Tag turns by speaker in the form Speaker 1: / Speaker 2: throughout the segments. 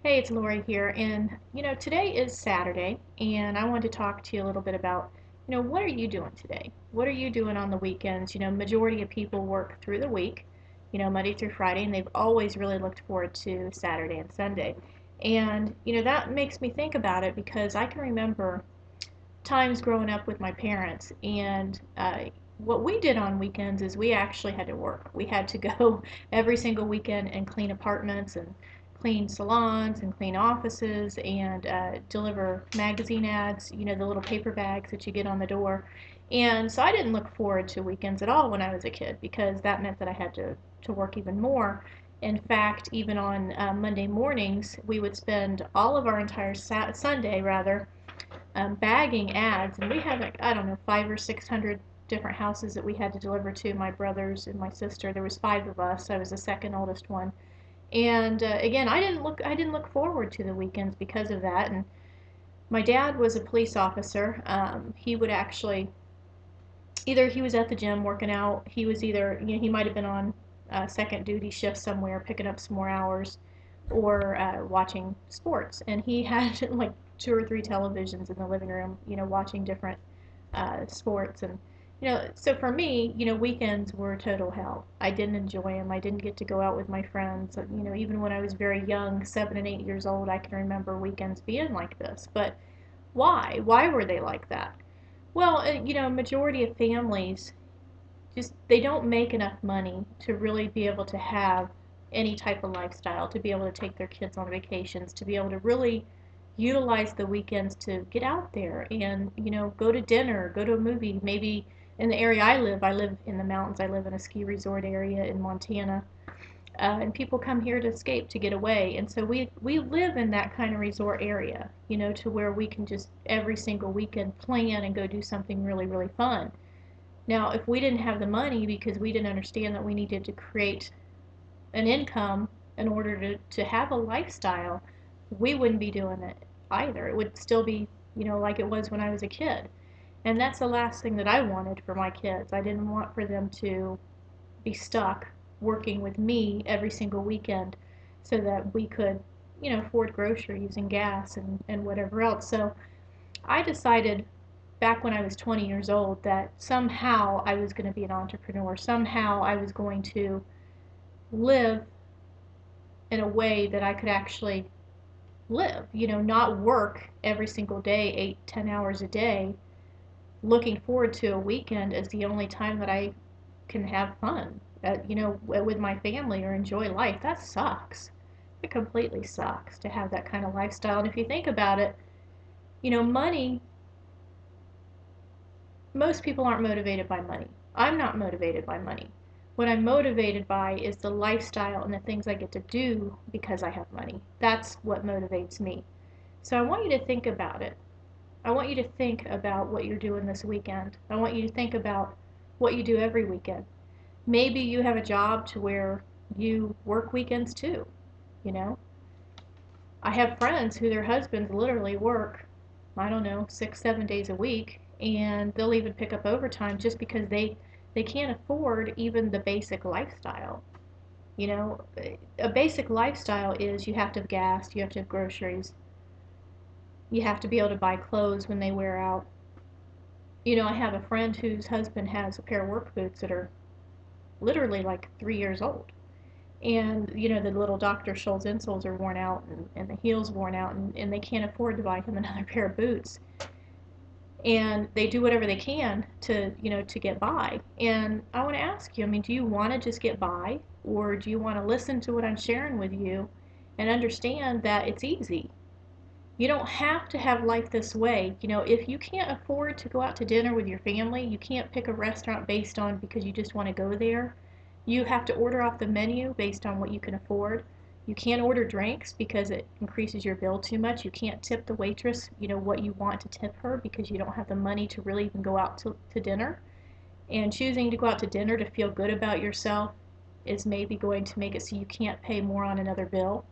Speaker 1: Hey, it's Lori here, and today is Saturday, and I wanted to talk to you a little bit about, what are you doing today? What are you doing on the weekends? Majority of people work through the week, Monday through Friday, and they've always really looked forward to Saturday and Sunday. And, that makes me think about it because I can remember times growing up with my parents, and what we did on weekends is we actually had to work. We had to go every single weekend and clean apartments and clean salons and clean offices and deliver magazine ads, the little paper bags that you get on the door. And so I didn't look forward to weekends at all when I was a kid because that meant that I had to work even more. In fact, even on Monday mornings, we would spend all of our entire Sunday, rather, bagging ads, and we had like I don't know 500 or 600 different houses that we had to deliver to. My brothers and my sister. There was five of us. I was the second oldest one, and again, I didn't look forward to the weekends because of that. And my dad was a police officer. He would actually either he was at the gym working out. He was either he might have been on second duty shift somewhere picking up some more hours, or watching sports. And he had like two or three televisions in the living room, watching different sports. And so for me, weekends were total hell. I didn't enjoy them. I didn't get to go out with my friends. Even when I was very young, 7 and 8 years old, I can remember weekends being like this. But why? Why were they like that? Well, majority of families just they don't make enough money to really be able to have any type of lifestyle, to be able to take their kids on vacations, to be able to really utilize the weekends to get out there and, go to dinner, go to a movie. Maybe in the area I live in the mountains. I live in a ski resort area in Montana. And people come here to escape, to get away. And so we live in that kind of resort area, to where we can just every single weekend plan and go do something really, really fun. Now, if we didn't have the money because we didn't understand that we needed to create an income in order to have a lifestyle, we wouldn't be doing it either. It would still be, like it was when I was a kid. And that's the last thing that I wanted for my kids. I didn't want for them to be stuck working with me every single weekend so that we could, afford groceries and gas and whatever else. So I decided back when I was 20 years old that somehow I was going to be an entrepreneur. Somehow I was going to live in a way that I could actually live, not work every single day, 8, 10 hours a day, looking forward to a weekend as the only time that I can have fun, with my family or enjoy life. That sucks. It completely sucks to have that kind of lifestyle. And if you think about it, money, most people aren't motivated by money. I'm not motivated by money. What I'm motivated by is the lifestyle and the things I get to do because I have money. That's what motivates me. So I want you to think about it. I want you to think about what you're doing this weekend. I want you to think about what you do every weekend. Maybe you have a job to where you work weekends too, you know? I have friends who their husbands literally work, I don't know, 6, 7 days a week, and they'll even pick up overtime just because they can't afford even the basic lifestyle. You know, a basic lifestyle is you have to have gas, you have to have groceries, you have to be able to buy clothes when they wear out. I have a friend whose husband has a pair of work boots that are literally like 3 years old. And the little Dr. Scholl's insoles are worn out, and the heels worn out, and they can't afford to buy him another pair of boots. And they do whatever they can to get by. And I want to ask you, I mean, do you want to just get by, or do you want to listen to what I'm sharing with you and understand that it's easy? You don't have to have life this way. If you can't afford to go out to dinner with your family, you can't pick a restaurant based on because you just want to go there. You have to order off the menu based on what you can afford. You can't order drinks because it increases your bill too much. You can't tip the waitress, what you want to tip her because you don't have the money to really even go out to dinner. And choosing to go out to dinner to feel good about yourself is maybe going to make it so you can't pay more on another bill.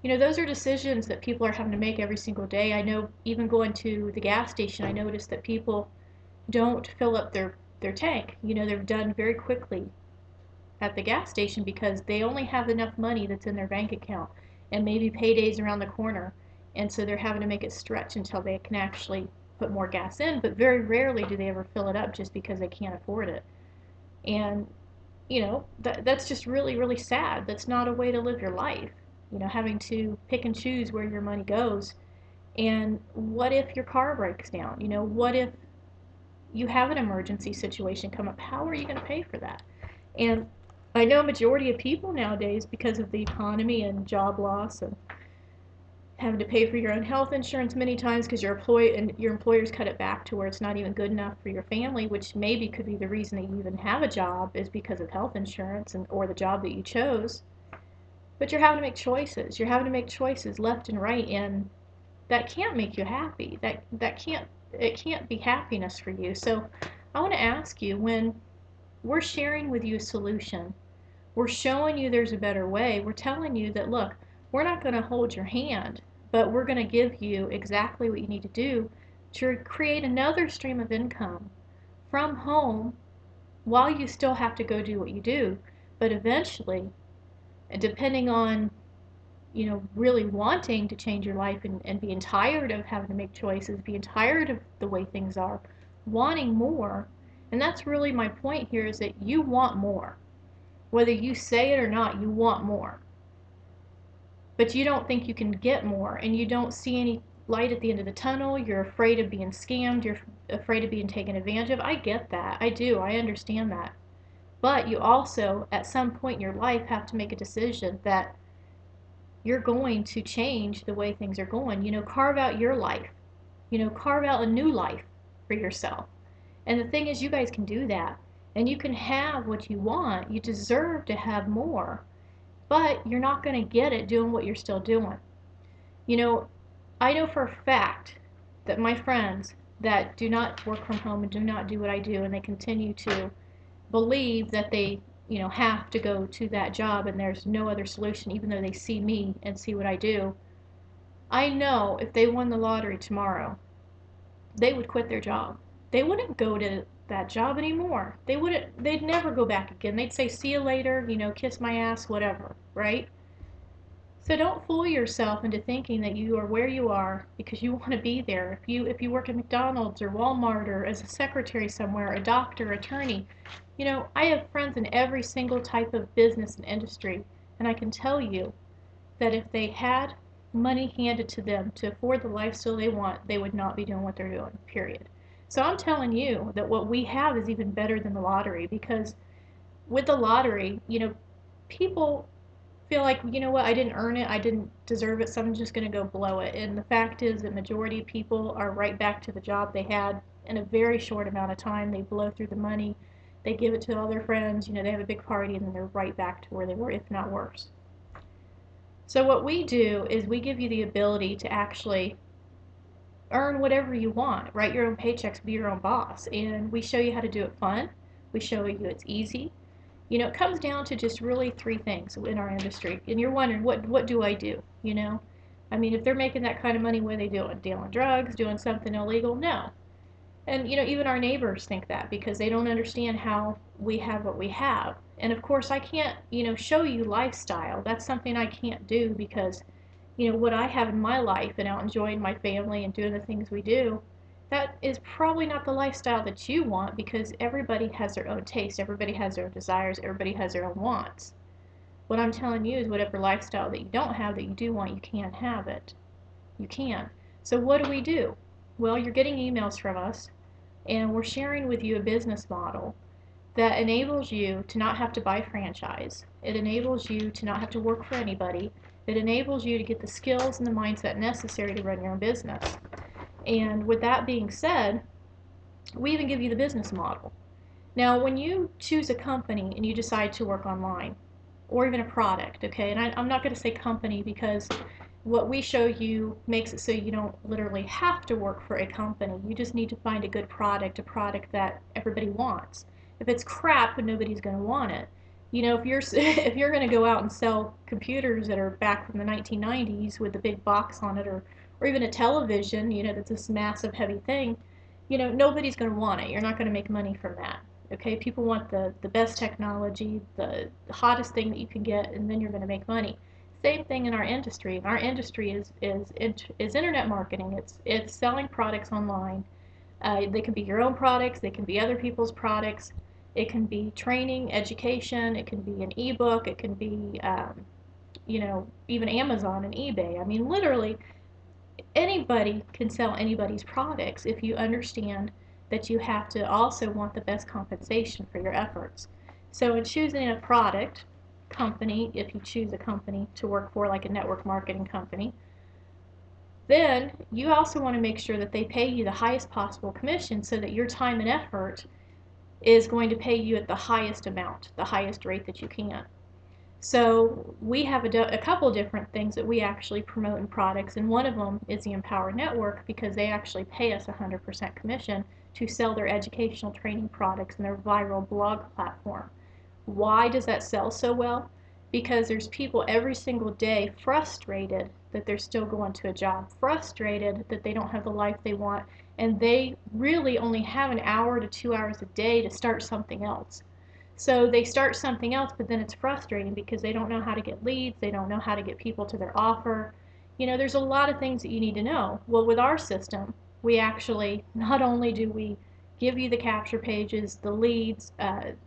Speaker 1: Those are decisions that people are having to make every single day. I know even going to the gas station, I noticed that people don't fill up their tank. They're done very quickly at the gas station because they only have enough money that's in their bank account. and maybe payday's around the corner. And so they're having to make it stretch until they can actually put more gas in, but very rarely do they ever fill it up just because they can't afford it. And that's just really, really sad. That's not a way to live your life. Having to pick and choose where your money goes. And what if your car breaks down? What if you have an emergency situation come up? How are you going to pay for that? And I know a majority of people nowadays, because of the economy and job loss and having to pay for your own health insurance many times because your employers cut it back to where it's not even good enough for your family, which maybe could be the reason that you even have a job is because of health insurance or the job that you chose. But you're having to make choices. You're having to make choices left and right, and that can't make you happy. It can't be happiness for you. So I want to ask you, when we're sharing with you a solution, we're showing you there's a better way. We're telling you that, look, we're not going to hold your hand, but we're going to give you exactly what you need to do to create another stream of income from home while you still have to go do what you do. But eventually, depending on, really wanting to change your life and being tired of having to make choices, being tired of the way things are, wanting more. And that's really my point here, is that you want more. Whether you say it or not, you want more. But you don't think you can get more, and you don't see any light at the end of the tunnel. You're afraid of being scammed. You're afraid of being taken advantage of. I get that. I do. I understand that. But you also, at some point in your life, have to make a decision that you're going to change the way things are going. Carve out your life. Carve out a new life for yourself. And the thing is, you guys can do that. And you can have what you want. You deserve to have more. But you're not going to get it doing what you're still doing. I know for a fact that my friends that do not work from home and do not do what I do, and they continue to believe that they, have to go to that job and there's no other solution, even though they see me and see what I do. I know if they won the lottery tomorrow, they would quit their job. They wouldn't go to that job anymore. They'd never go back again. They'd say, see you later, kiss my ass, whatever, right? So don't fool yourself into thinking that you are where you are because you want to be there. If you work at McDonald's or Walmart or as a secretary somewhere, a doctor, attorney, I have friends in every single type of business and industry, and I can tell you that if they had money handed to them to afford the lifestyle they want, they would not be doing what they're doing, period. So I'm telling you that what we have is even better than the lottery, because with the lottery, people feel like, what, I didn't earn it, I didn't deserve it, so I'm just going to go blow it. And the fact is that majority of people are right back to the job they had in a very short amount of time. They blow through the money, they give it to all their friends, they have a big party, and then they're right back to where they were, if not worse. So what we do is we give you the ability to actually earn whatever you want, write your own paychecks, be your own boss, and we show you how to do it fun. We show you it's easy. It comes down to just really three things in our industry. And you're wondering, what do I do? I mean, if they're making that kind of money, what are they doing? Dealing drugs, doing something illegal? No. And even our neighbors think that because they don't understand how we have what we have. And of course, I can't, show you lifestyle. That's something I can't do because, what I have in my life and out enjoying my family and doing the things we do, that is probably not the lifestyle that you want, because everybody has their own taste, everybody has their own desires, everybody has their own wants. What I'm telling you is whatever lifestyle that you don't have that you do want, you can have it. You can. So what do? Well, you're getting emails from us, and we're sharing with you a business model that enables you to not have to buy franchise. It enables you to not have to work for anybody. It enables you to get the skills and the mindset necessary to run your own business. And with that being said, we even give you the business model. Now, when you choose a company and you decide to work online, or even a product, okay, and I'm not going to say company because what we show you makes it so you don't literally have to work for a company. You just need to find a good product, a product that everybody wants. If it's crap, nobody's going to want it. If you're if you're going to go out and sell computers that are back from the 1990s with a big box on it, or even a television, that's this massive heavy thing, nobody's going to want it. You're not going to make money from that. Okay, people want the best technology, the hottest thing that you can get, and then you're going to make money. Same thing in our industry. Our industry is internet marketing. It's selling products online. They can be your own products. They can be other people's products. It can be training, education. It can be an ebook. It can be even Amazon and eBay. I mean, literally anybody can sell anybody's products if you understand that you have to also want the best compensation for your efforts. So in choosing a product company, if you choose a company to work for like a network marketing company, then you also want to make sure that they pay you the highest possible commission so that your time and effort is going to pay you at the highest amount, the highest rate that you can. So we have a couple different things that we actually promote in products, and one of them is the Empower Network because they actually pay us 100% commission to sell their educational training products and their viral blog platform. Why does that sell so well? Because there's people every single day frustrated that they're still going to a job, frustrated that they don't have the life they want, and they really only have an hour to 2 hours a day to start something else. So they start something else, but then it's frustrating because they don't know how to get leads, they don't know how to get people to their offer. There's a lot of things that you need to know. Well, with our system, we actually not only do we give you the capture pages, the leads,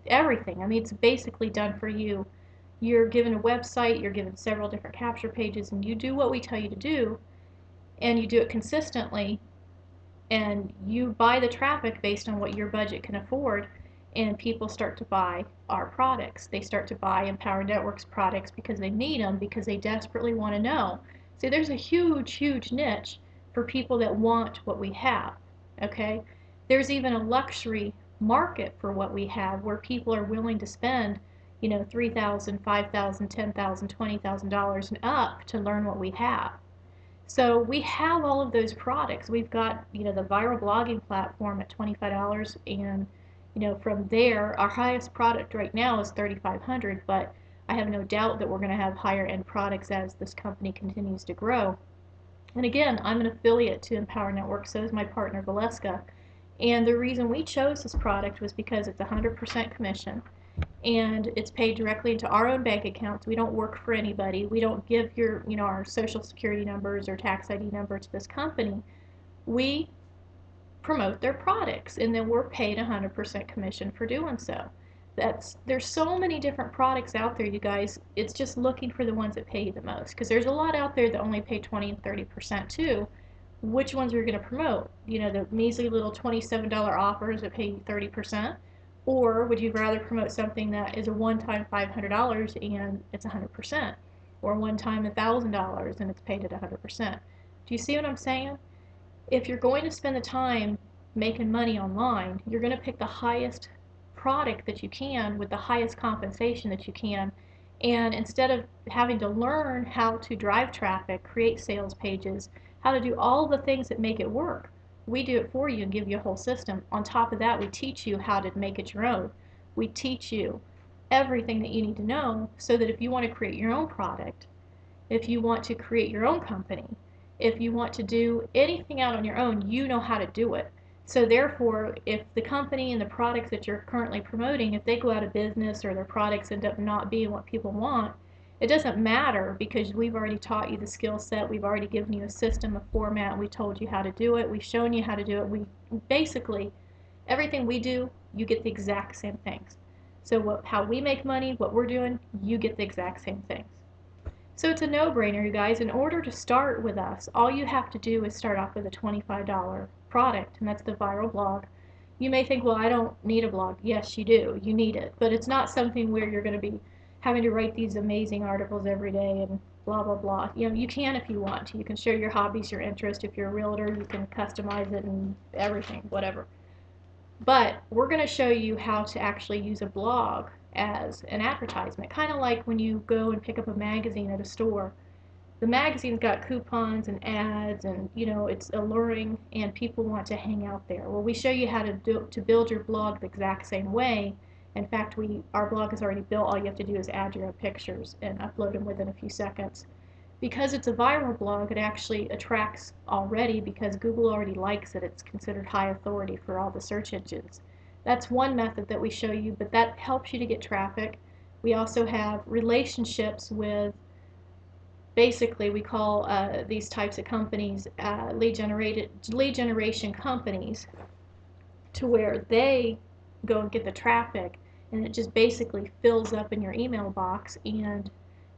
Speaker 1: everything. I mean, it's basically done for you. You're given a website, you're given several different capture pages, and you do what we tell you to do, and you do it consistently, and you buy the traffic based on what your budget can afford, and people start to buy our products. They start to buy Empower Networks products because they need them, because they desperately want to know. See, there's a huge, huge niche for people that want what we have, okay? There's even a luxury market for what we have where people are willing to spend, $3,000, $5,000, $10,000, $20,000 and up to learn what we have. So we have all of those products. We've got, the viral blogging platform at $25, and from there, our highest product right now is $3,500, but I have no doubt that we're going to have higher end products as this company continues to grow. And again, I'm an affiliate to Empower Network, so is my partner Valeska. And the reason we chose this product was because it's 100% commission, and it's paid directly into our own bank accounts. We don't work for anybody. We don't give our social security numbers or tax ID number to this company. We promote their products, and then we're paid 100% commission for doing so. There's so many different products out there, you guys. It's just looking for the ones that pay you the most, because there's a lot out there that only pay 20 and 30% too. Which ones are you going to promote? The measly little $27 offers that pay you 30%? Or would you rather promote something that is a one-time $500 and it's 100%? Or one-time $1,000 and it's paid at 100%? Do you see what I'm saying? If you're going to spend the time making money online, you're going to pick the highest product that you can with the highest compensation that you can. And instead of having to learn how to drive traffic, create sales pages, how to do all the things that make it work, we do it for you and give you a whole system. On top of that, we teach you how to make it your own. We teach you everything that you need to know so that if you want to create your own product, if you want to create your own company, if you want to do anything out on your own, you know how to do it. So therefore, if the company and the products that you're currently promoting, if they go out of business or their products end up not being what people want, it doesn't matter because we've already taught you the skill set, we've already given you a system, a format, we told you how to do it, we've shown you how to do it. We basically, everything we do, you get the exact same things. So how we make money, what we're doing, you get the exact same things. So it's a no-brainer, you guys. In order to start with us, all you have to do is start off with a $25 product, and that's the viral blog. You may think, well, I don't need a blog. Yes, you do. You need it. But it's not something where you're going to be having to write these amazing articles every day and blah, blah, blah. You can if you want to. You can share your hobbies, your interests. If you're a realtor, you can customize it and everything, whatever. But we're going to show you how to actually use a blog as an advertisement, kind of like when you go and pick up a magazine at a store. The magazine's got coupons and ads, and it's alluring and people want to hang out there. Well, we show you how to build your blog the exact same way. In fact, our blog is already built. All you have to do is add your own pictures and upload them within a few seconds. Because it's a viral blog, it actually attracts already because Google already likes it. It's considered high authority for all the search engines. That's one method that we show you, but that helps you to get traffic. We also have relationships with basically we call these types of companies lead generation companies, to where they go and get the traffic, and it just basically fills up in your email box, and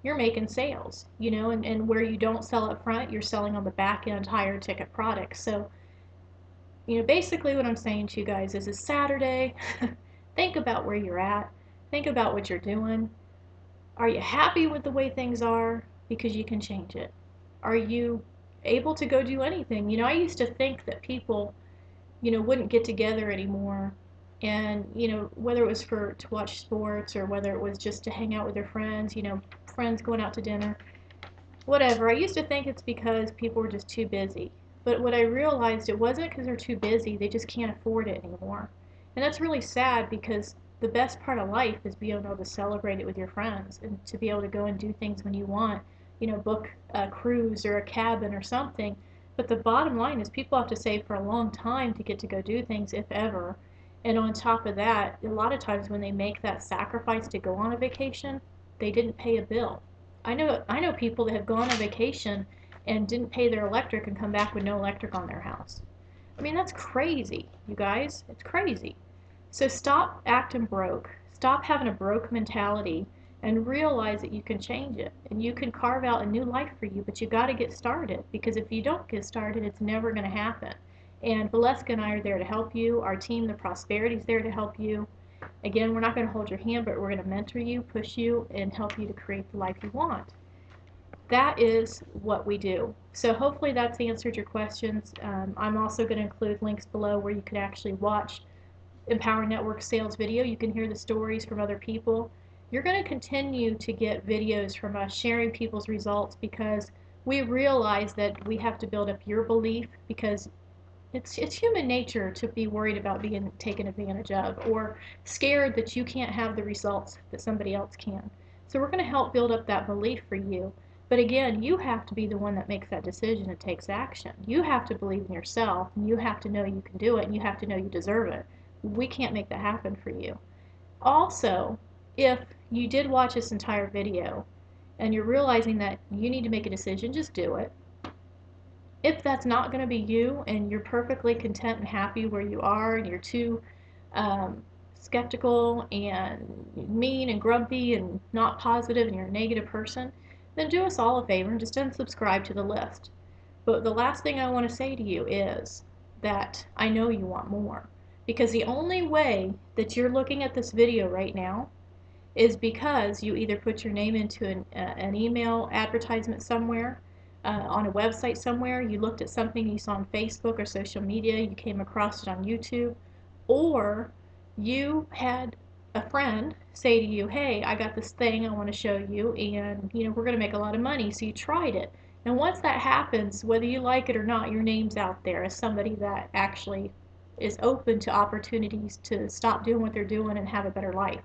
Speaker 1: you're making sales, and where you don't sell up front, you're selling on the back end higher ticket products. So, basically what I'm saying to you guys is it's Saturday. Think about where you're at. Think about what you're doing. Are you happy with the way things are? Because you can change it. Are you able to go do anything? I used to think that people, wouldn't get together anymore. And, whether it was to watch sports or whether it was just to hang out with their friends, friends going out to dinner, whatever. I used to think it's because people were just too busy. But what I realized, it wasn't because they're too busy, they just can't afford it anymore. And that's really sad, because the best part of life is being able to celebrate it with your friends and to be able to go and do things when you want, book a cruise or a cabin or something. But the bottom line is people have to save for a long time to get to go do things, if ever. And on top of that, a lot of times when they make that sacrifice to go on a vacation, they didn't pay a bill. I know people that have gone on vacation and didn't pay their electric and come back with no electric on their house. I mean, that's crazy, you guys. It's crazy. So stop acting broke. Stop having a broke mentality and realize that you can change it and you can carve out a new life for you, but you got to get started, because if you don't get started, it's never going to happen. And Valeska and I are there to help you. Our team, the Prosperity, is there to help you. Again, we're not going to hold your hand, but we're going to mentor you, push you, and help you to create the life you want. That is what we do. So hopefully that's answered your questions. I'm also going to include links below where you can actually watch Empower Network sales video. You can hear the stories from other people. You're going to continue to get videos from us sharing people's results, because we realize that we have to build up your belief, because it's human nature to be worried about being taken advantage of, or scared that you can't have the results that somebody else can. So we're going to help build up that belief for you. But again, you have to be the one that makes that decision and takes action. You have to believe in yourself, and you have to know you can do it, and you have to know you deserve it. We can't make that happen for you. Also, if you did watch this entire video and you're realizing that you need to make a decision, just do it. If that's not going to be you and you're perfectly content and happy where you are, and you're too skeptical and mean and grumpy and not positive and you're a negative person, then do us all a favor and just unsubscribe to the list. But the last thing I want to say to you is that I know you want more, because the only way that you're looking at this video right now is because you either put your name into an email advertisement somewhere, on a website somewhere, you looked at something you saw on Facebook or social media, you came across it on YouTube, or you had a friend say to you, hey, I got this thing I want to show you, and we're going to make a lot of money, so you tried it. And once that happens, whether you like it or not, your name's out there as somebody that actually is open to opportunities to stop doing what they're doing and have a better life.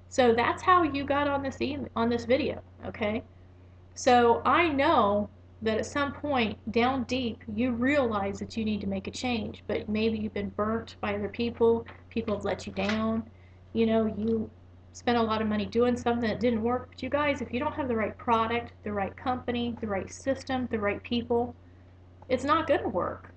Speaker 1: So that's how you got on this video, okay? So I know that at some point down deep you realize that you need to make a change, but maybe you've been burnt by other people, people have let you down, you spent a lot of money doing something that didn't work. But you guys, if you don't have the right product, the right company, the right system, the right people, it's not going to work.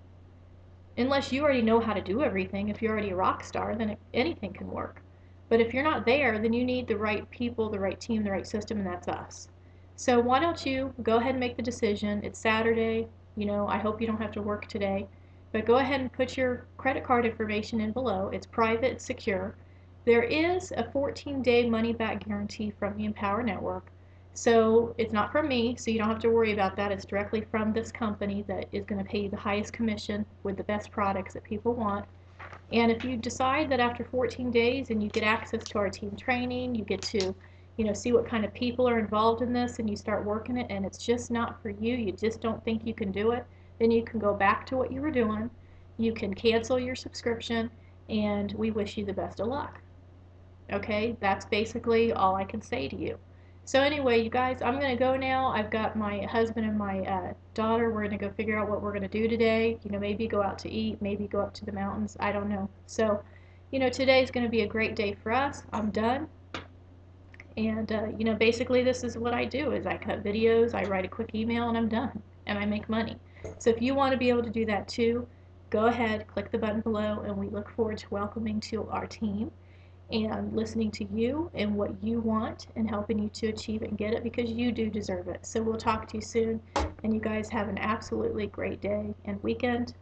Speaker 1: Unless you already know how to do everything, if you're already a rock star, then anything can work. But if you're not there, then you need the right people, the right team, the right system, and that's us. So why don't you go ahead and make the decision? It's Saturday. I hope you don't have to work today. But go ahead and put your credit card information in below. It's private, it's secure. There is a 14-day money-back guarantee from the Empower Network. So it's not from me, so you don't have to worry about that. It's directly from this company that is going to pay you the highest commission with the best products that people want. And if you decide that after 14 days and you get access to our team training, you get to, see what kind of people are involved in this, and you start working it, and it's just not for you, you just don't think you can do it, then you can go back to what you were doing. You can cancel your subscription, and we wish you the best of luck. Okay, that's basically all I can say to you. So anyway, you guys, I'm going to go now. I've got my husband and my daughter. We're going to go figure out what we're going to do today. Maybe go out to eat, maybe go up to the mountains. I don't know. So, today's going to be a great day for us. I'm done. And basically this is what I do is I cut videos, I write a quick email, and I'm done. And I make money. So if you want to be able to do that too, go ahead, click the button below, and we look forward to welcoming to our team and listening to you and what you want and helping you to achieve it and get it because you do deserve it. So we'll talk to you soon, and you guys have an absolutely great day and weekend.